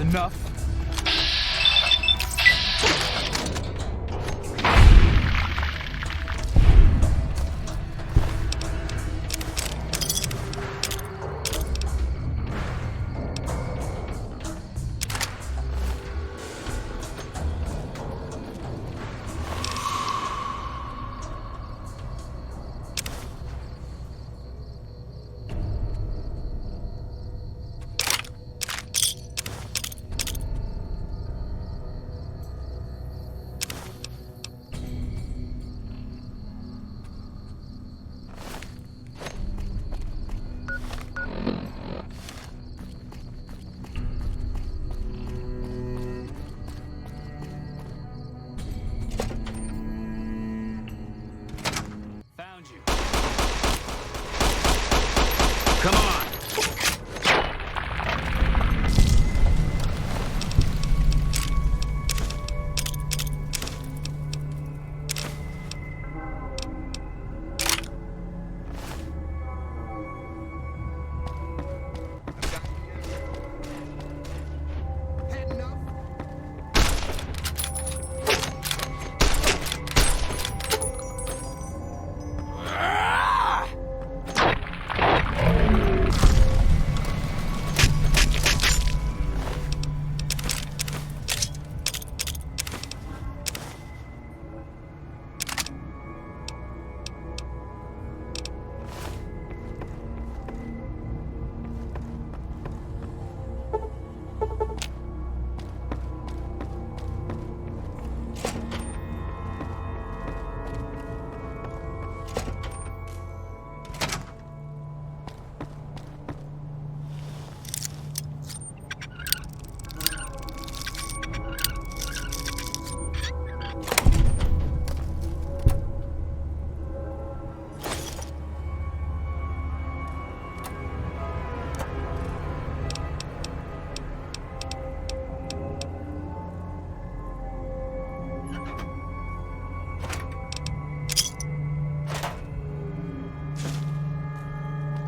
enough? Come on!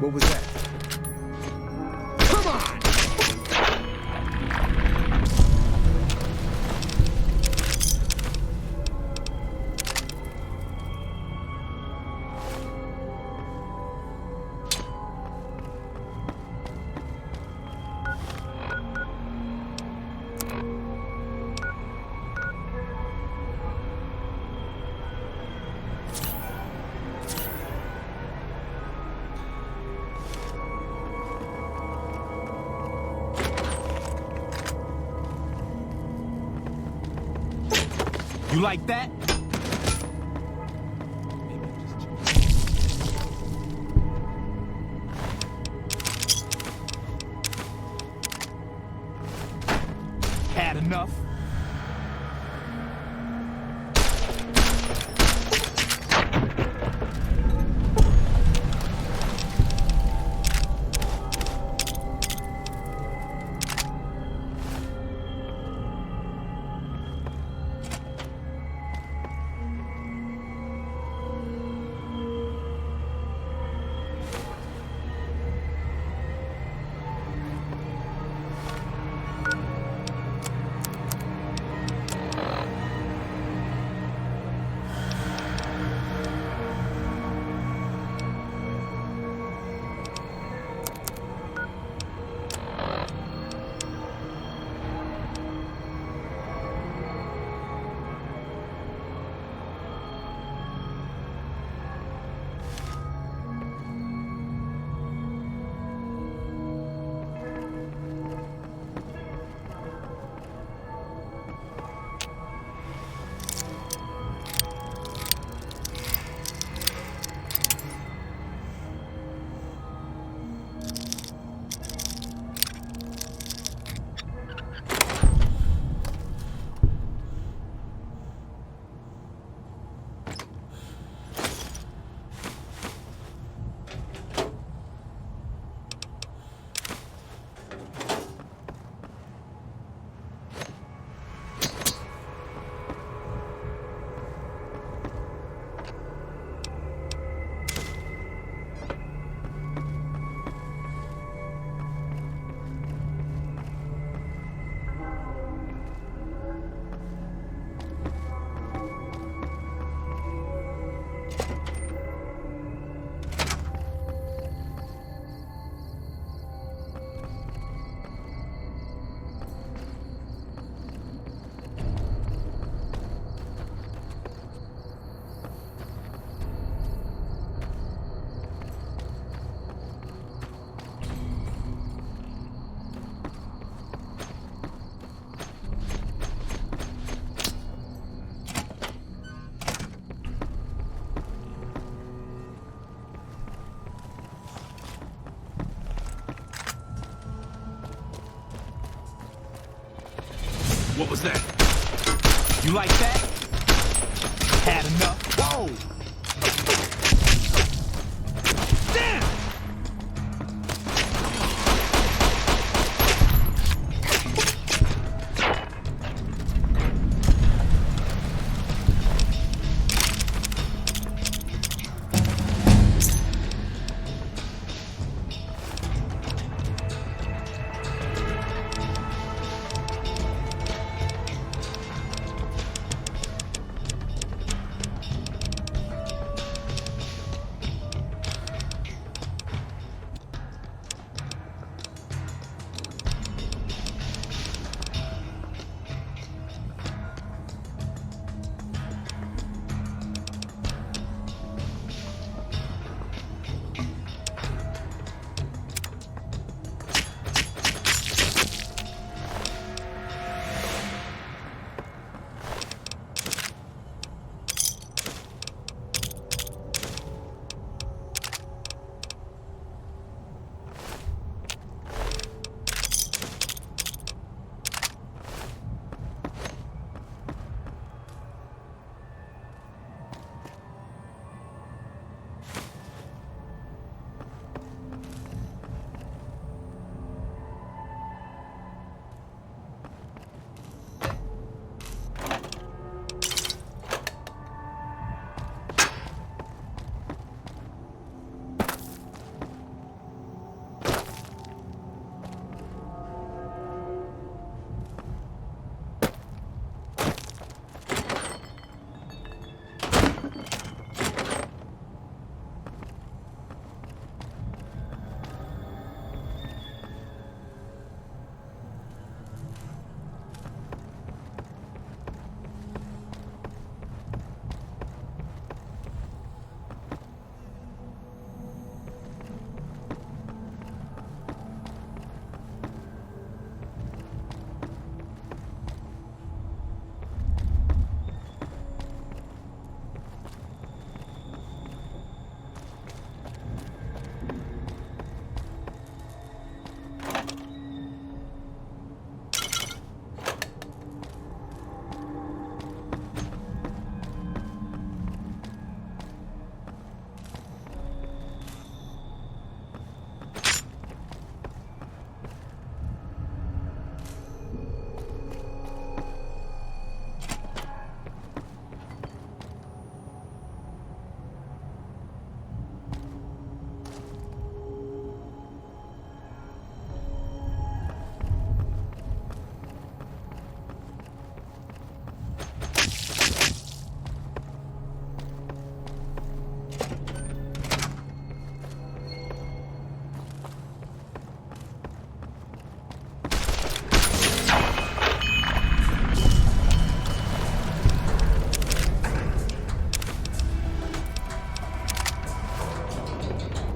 What was that? Come on! You like that? Had enough? What was that? You like that? Had enough? Whoa! Damn!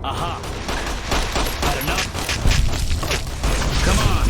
Aha! Had enough? Come on!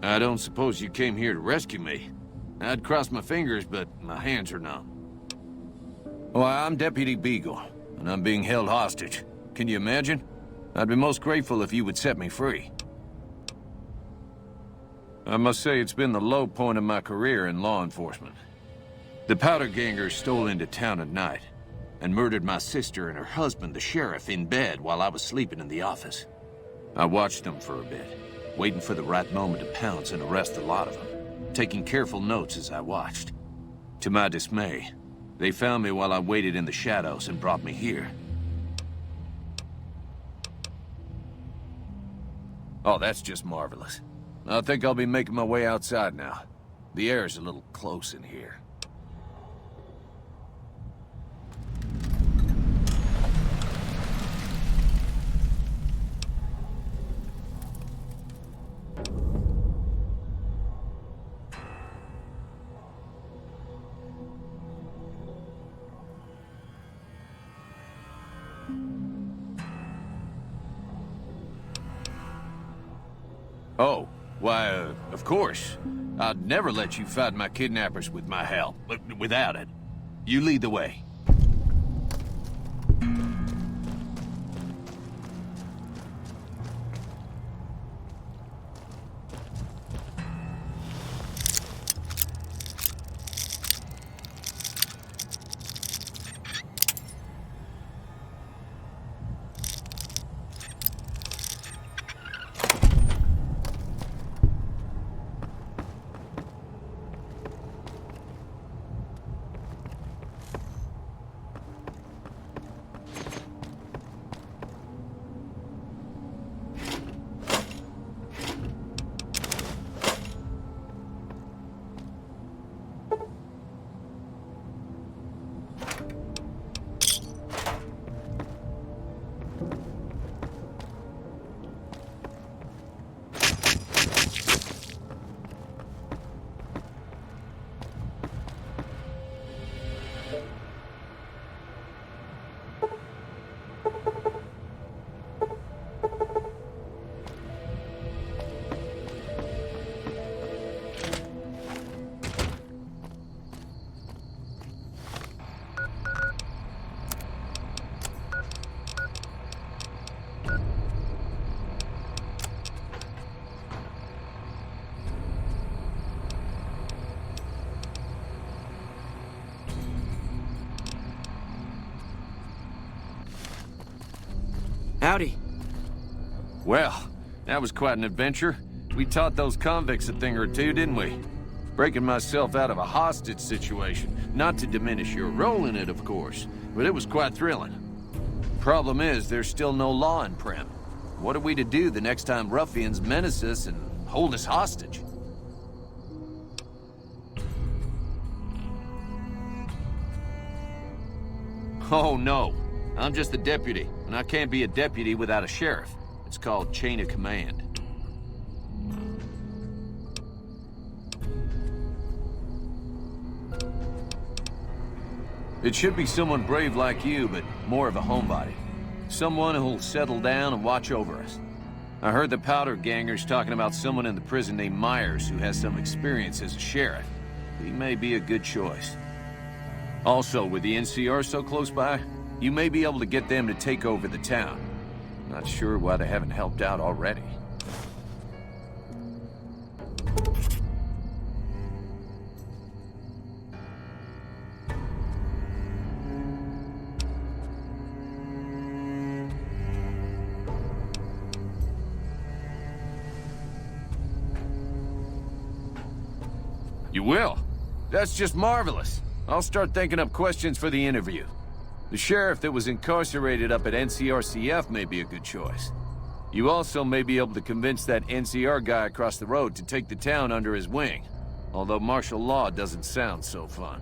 I don't suppose you came here to rescue me. I'd cross my fingers, but my hands are numb. Well, I'm Deputy Beagle. and I'm being held hostage. Can you imagine? I'd be most grateful if you would set me free. I must say it's been the low point of my career in law enforcement. The powder gangers stole into town at night and murdered my sister and her husband, the sheriff, in bed while I was sleeping in the office. I watched them for a bit, waiting for the right moment to pounce and arrest the lot of them, taking careful notes as I watched. To my dismay, they found me while I waited in the shadows and brought me here. Oh, that's just marvelous. I think I'll be making my way outside now. The air's a little close in here. Oh, why, of course. I'd never let you fight my kidnappers with my help, without it. You lead the way. Howdy. Well, that was quite an adventure. We taught those convicts a thing or two, didn't we? Breaking myself out of a hostage situation. Not to diminish your role in it, of course, but it was quite thrilling. Problem is, there's still no law in Primm. What are we to do the next time ruffians menace us and hold us hostage? Oh, no. I'm just a deputy, and I can't be a deputy without a sheriff. It's called chain of command. It should be someone brave like you, but more of a homebody. Someone who'll settle down and watch over us. I heard the powder gangers talking about someone in the prison named Myers who has some experience as a sheriff. He may be a good choice. Also, with the NCR so close by, you may be able to get them to take over the town. Not sure why they haven't helped out already. You will? That's just marvelous. I'll start thinking up questions for the interview. The sheriff that was incarcerated up at NCRCF may be a good choice. You also may be able to convince that NCR guy across the road to take the town under his wing. Although martial law doesn't sound so fun.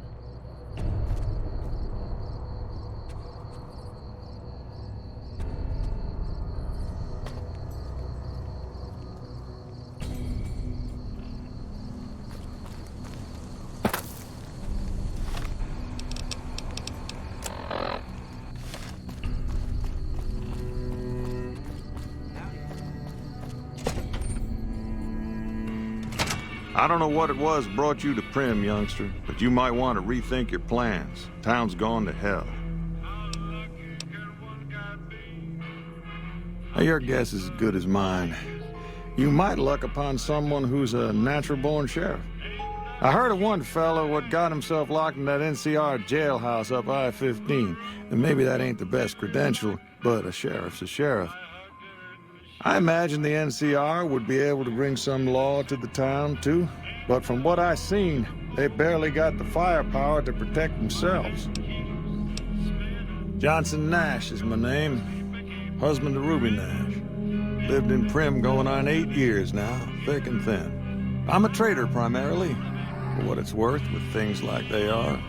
I don't know what it was brought you to Primm, youngster, but you might want to rethink your plans. Town's gone to hell. Your guess is as good as mine. You might luck upon someone who's a natural-born sheriff. I heard of one fellow what got himself locked in that NCR jailhouse up I-15, and maybe that ain't the best credential, but a sheriff's a sheriff. I imagine the NCR would be able to bring some law to the town, too, but from what I seen, they barely got the firepower to protect themselves. Johnson Nash is my name, husband to Ruby Nash. Lived in Prim going on 8 years now, thick and thin. I'm a trader primarily, for what it's worth with things like they are.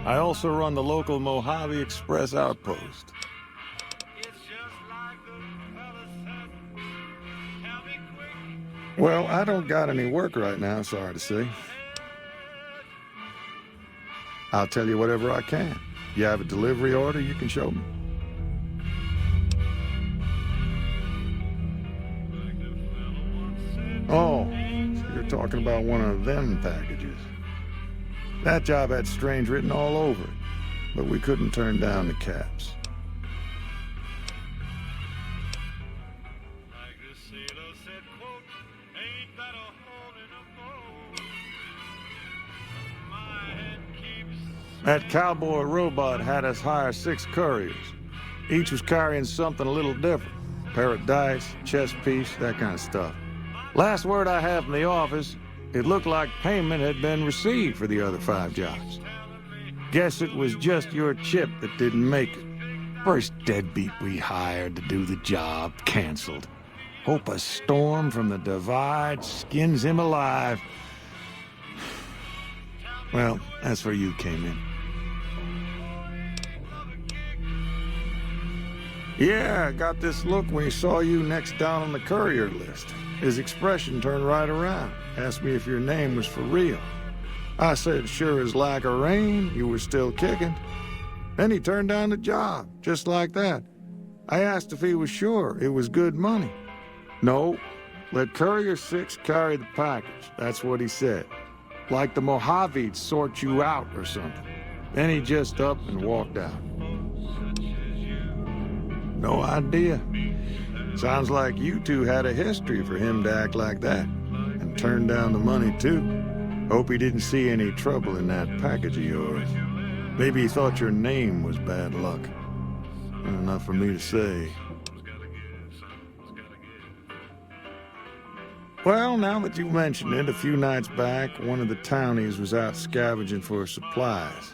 I also run the local Mojave Express outpost. Well, I don't got any work right now, sorry to say. I'll tell you whatever I can. You have a delivery order you can show me. Oh, so you're talking about one of them packages. That job had strange written all over it, but we couldn't turn down the caps. That cowboy robot had us hire 6 couriers. Each was carrying something a little different. Pair of dice, chess piece, that kind of stuff. Last word I have from the office, it looked like payment had been received for the other 5 jobs. Guess it was just your chip that didn't make it. First deadbeat we hired to do the job canceled. Hope a storm from the divide skins him alive. Well, that's where you came in. Yeah, I got this look when he saw you next down on the courier list. His expression turned right around, asked me if your name was for real. I said, sure as like a rain, you were still kicking. Then he turned down the job, just like that. I asked if he was sure it was good money. No, let Courier 6 carry the package, that's what he said. Like the Mojave'd sort you out or something. Then he just up and walked out. No idea. Sounds like you two had a history for him to act like that. And turn down the money, too. Hope he didn't see any trouble in that package of yours. Maybe he thought your name was bad luck. Enough for me to say. Well, now that you mention it, a few nights back, one of the townies was out scavenging for supplies.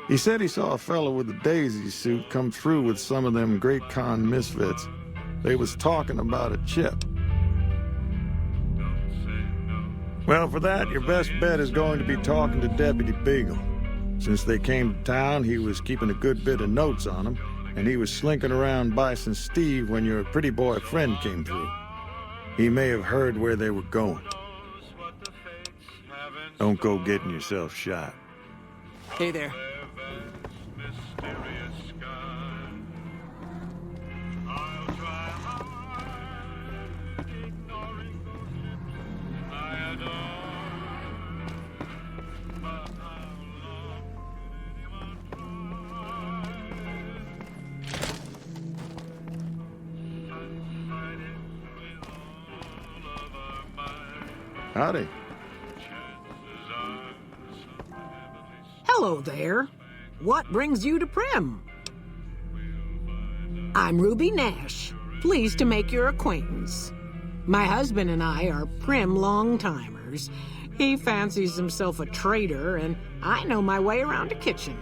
He said he saw a fellow with a daisy suit come through with some of them Great Con misfits. They was talking about a chip. Well, for that, your best bet is going to be talking to Deputy Beagle. Since they came to town, he was keeping a good bit of notes on them, and he was slinking around Bison Steve when your pretty boy friend came through. He may have heard where they were going. Don't go getting yourself shot. Hey there. Howdy. Hello there. What brings you to Prim? I'm Ruby Nash. Pleased to make your acquaintance. My husband and I are Prim long-timers. He fancies himself a trader, and I know my way around a kitchen.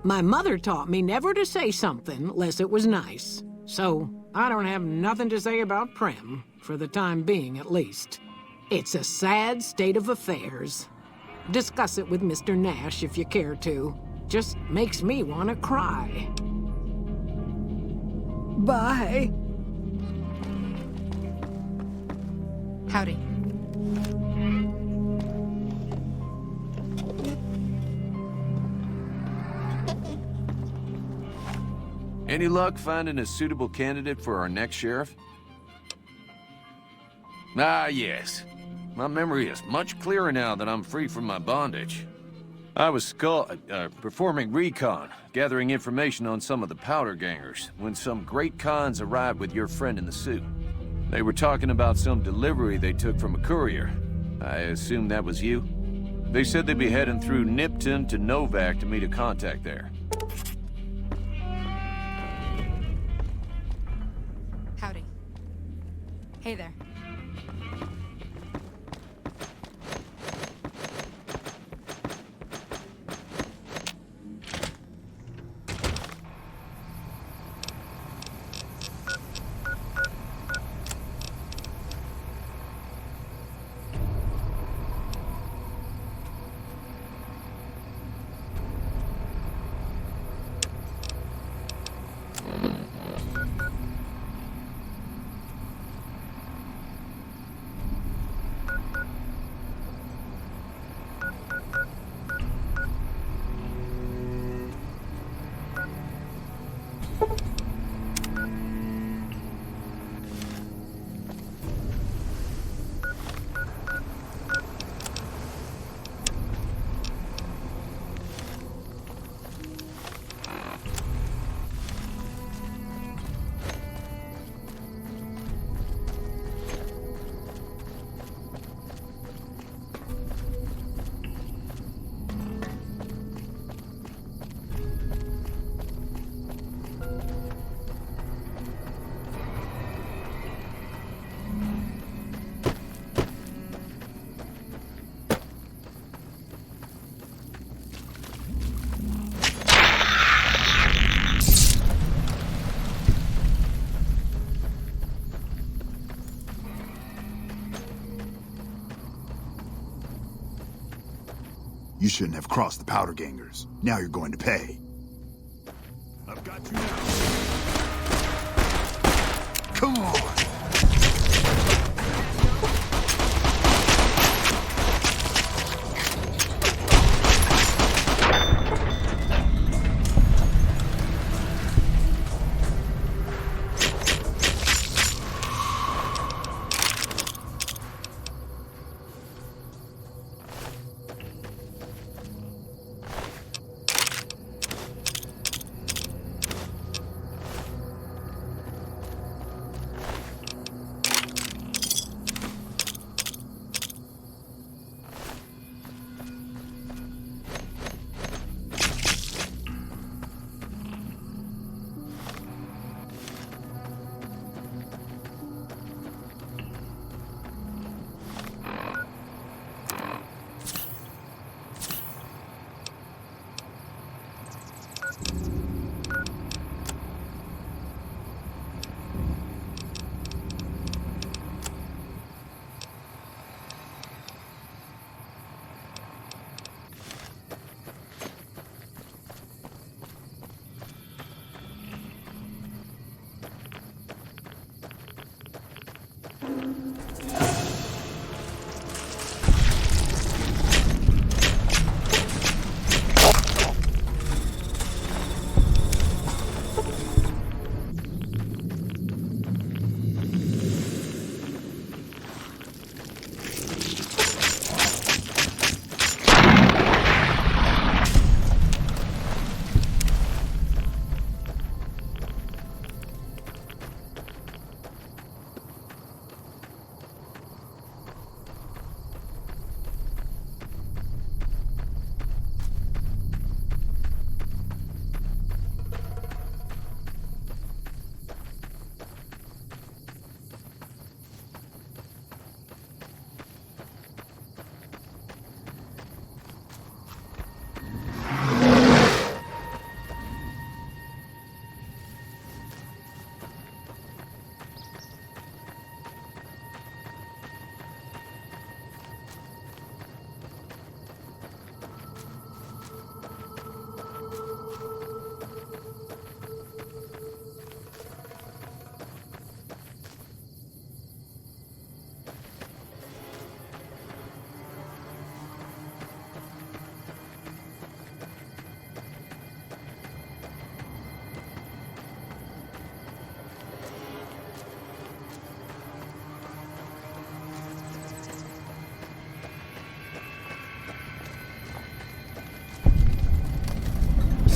My mother taught me never to say something unless it was nice. So, I don't have nothing to say about Prim, for the time being at least. It's a sad state of affairs. Discuss it with Mr. Nash if you care to. Just makes me want to cry. Bye. Howdy. Any luck finding a suitable candidate for our next sheriff? Ah, yes. My memory is much clearer now that I'm free from my bondage. I was performing recon, gathering information on some of the powder gangers, when some great cons arrived with your friend in the suit. They were talking about some delivery they took from a courier. I assume that was you? They said they'd be heading through Nipton to Novak to meet a contact there. Howdy. Hey there. You shouldn't have crossed the powder gangers. Now you're going to pay. I've got you now. Come on!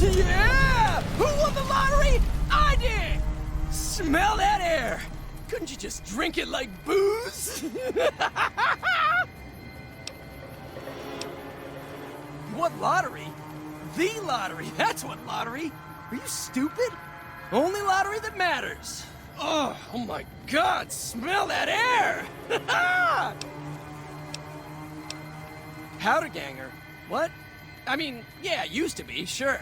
Yeah! Who won the lottery? I did! Smell that air! Couldn't you just drink it like booze? What lottery? The lottery, that's what lottery! Are you stupid? Only lottery that matters. Oh my God, smell that air! Powder ganger? What? I mean, yeah, used to be, sure.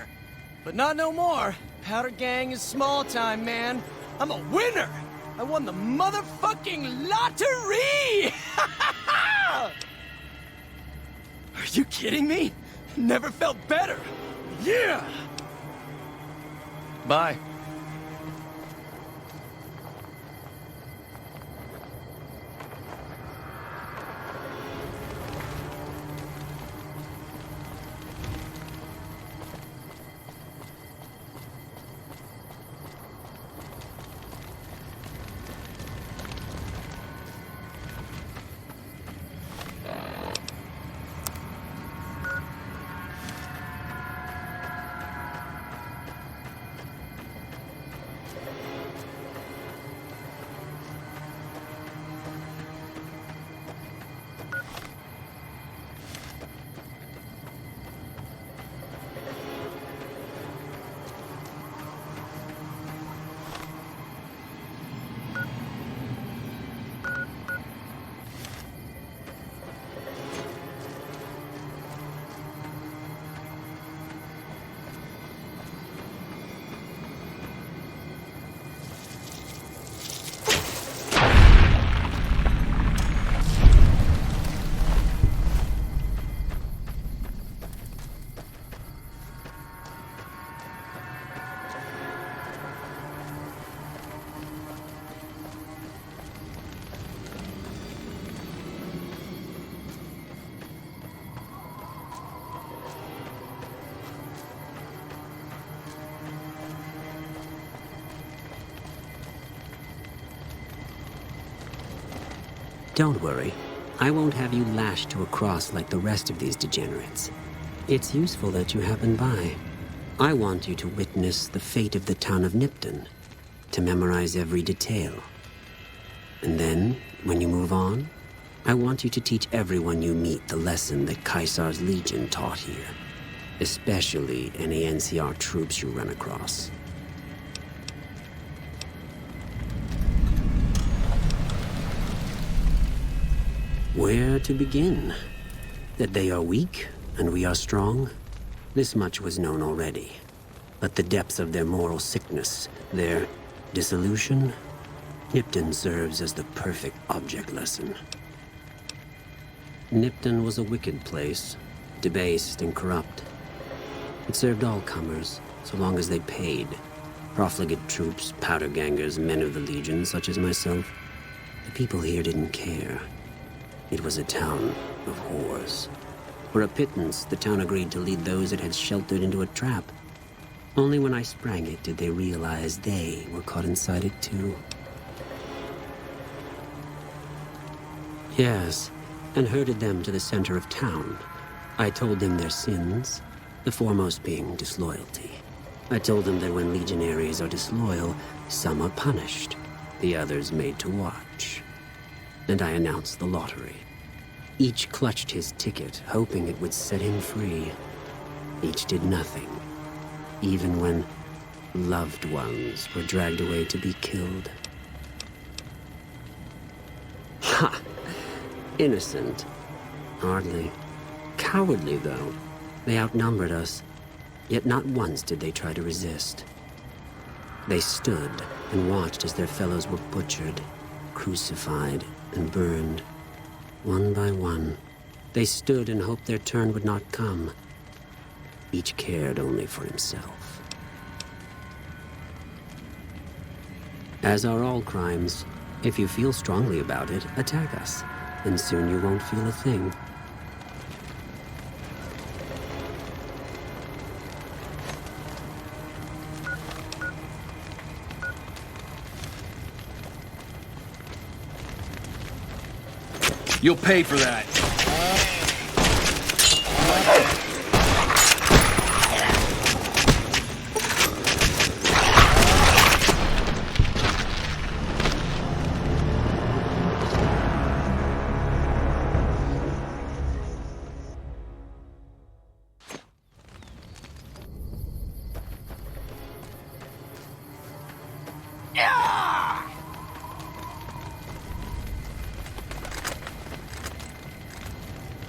But not no more. Powder gang is small time, man. I'm a winner! I won the motherfucking lottery! Are you kidding me? Never felt better. Yeah! Bye. Don't worry. I won't have you lashed to a cross like the rest of these degenerates. It's useful that you happen by. I want you to witness the fate of the town of Nipton, to memorize every detail. And then, when you move on, I want you to teach everyone you meet the lesson that Caesar's Legion taught here, especially any NCR troops you run across. Where to begin? That they are weak and we are strong? This much was known already. But the depths of their moral sickness, their dissolution, Nipton serves as the perfect object lesson. Nipton was a wicked place, debased and corrupt. It served all comers, so long as they paid. Profligate troops, powder gangers, men of the Legion, such as myself. The people here didn't care. It was a town of whores. For a pittance, the town agreed to lead those it had sheltered into a trap. Only when I sprang it did they realize they were caught inside it too. Yes, and herded them to the center of town. I told them their sins, the foremost being disloyalty. I told them that when legionaries are disloyal, some are punished, the others made to watch. And I announced the lottery. Each clutched his ticket, hoping it would set him free. Each did nothing, even when loved ones were dragged away to be killed. Ha! Innocent. Hardly. Cowardly, though. They outnumbered us, yet not once did they try to resist. They stood and watched as their fellows were butchered, crucified, and burned. One by one, they stood and hoped their turn would not come. Each cared only for himself. As are all crimes, if you feel strongly about it, attack us, and soon you won't feel a thing. You'll pay for that.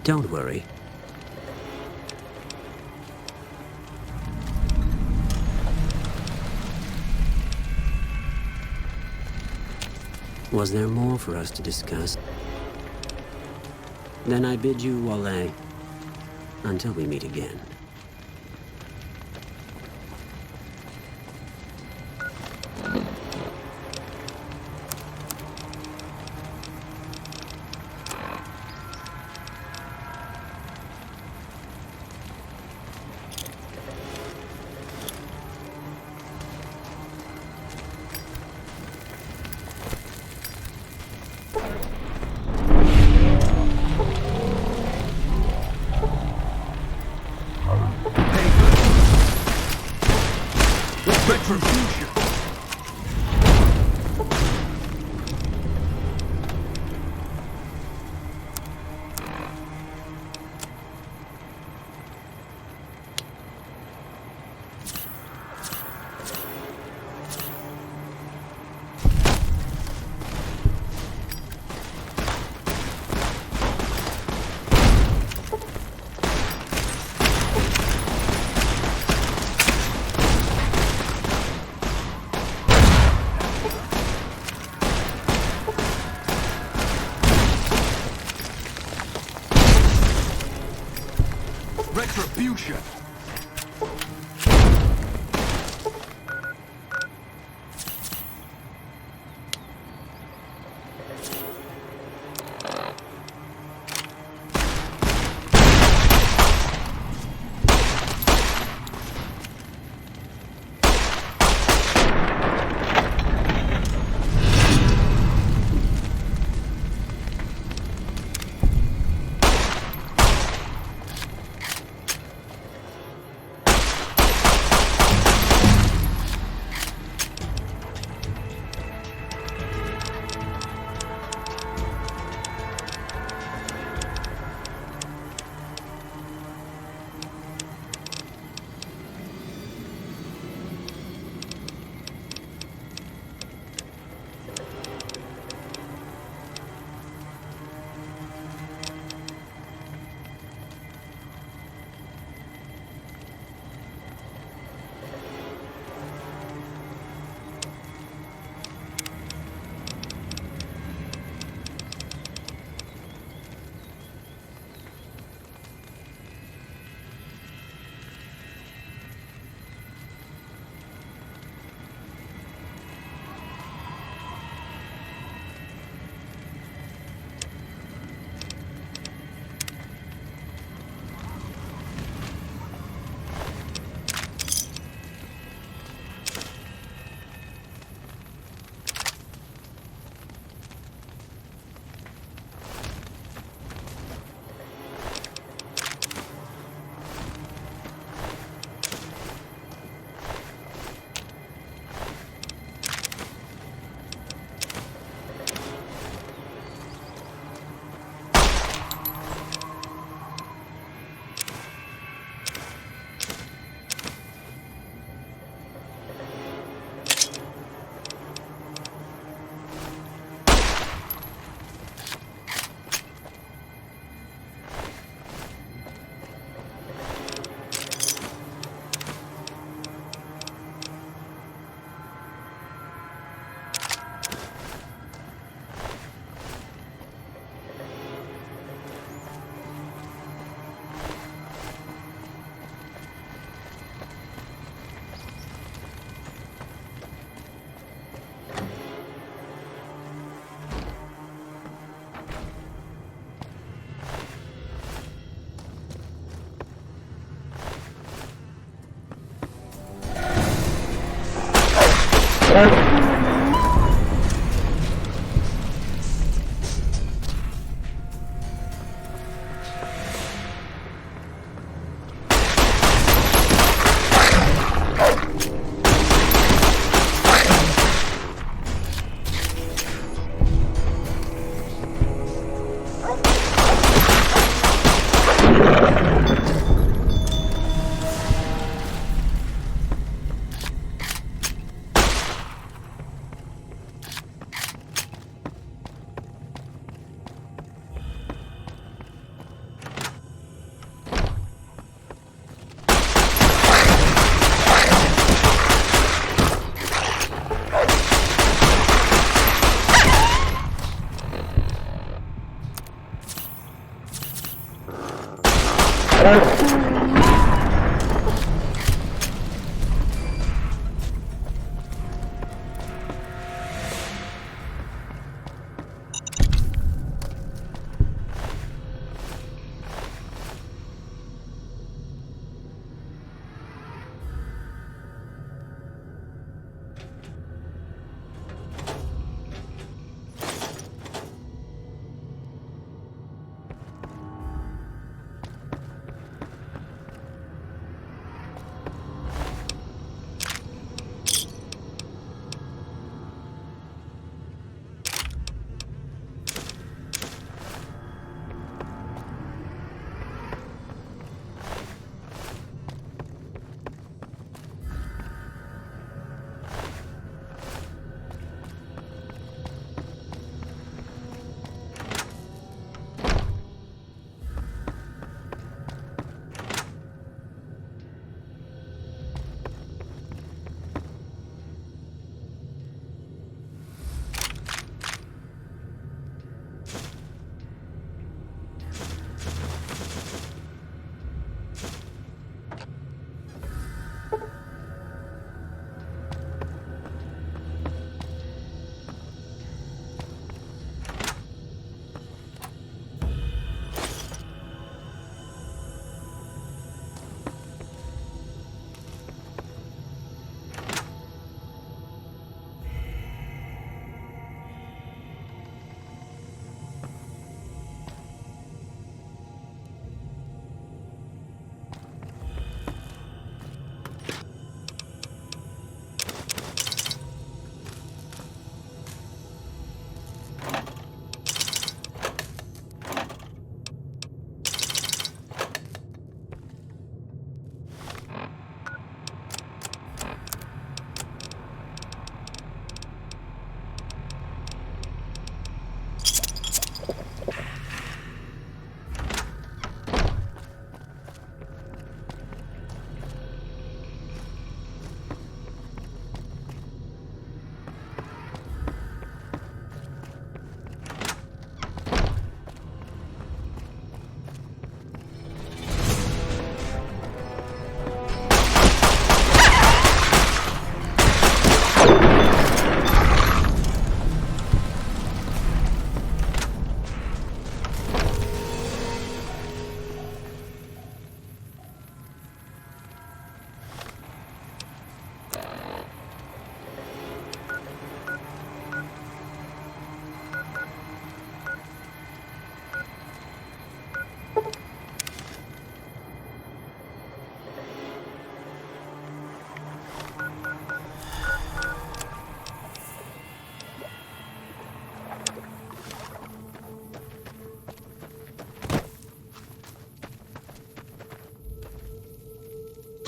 Don't worry. Was there more for us to discuss? Then I bid you walle, until we meet again. Retribution!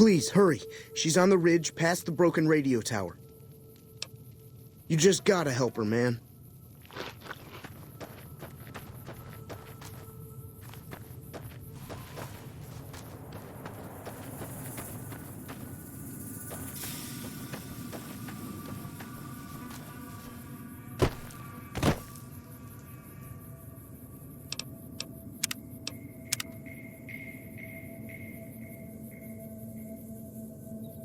Please, hurry. She's on the ridge past the broken radio tower. You just gotta help her, man.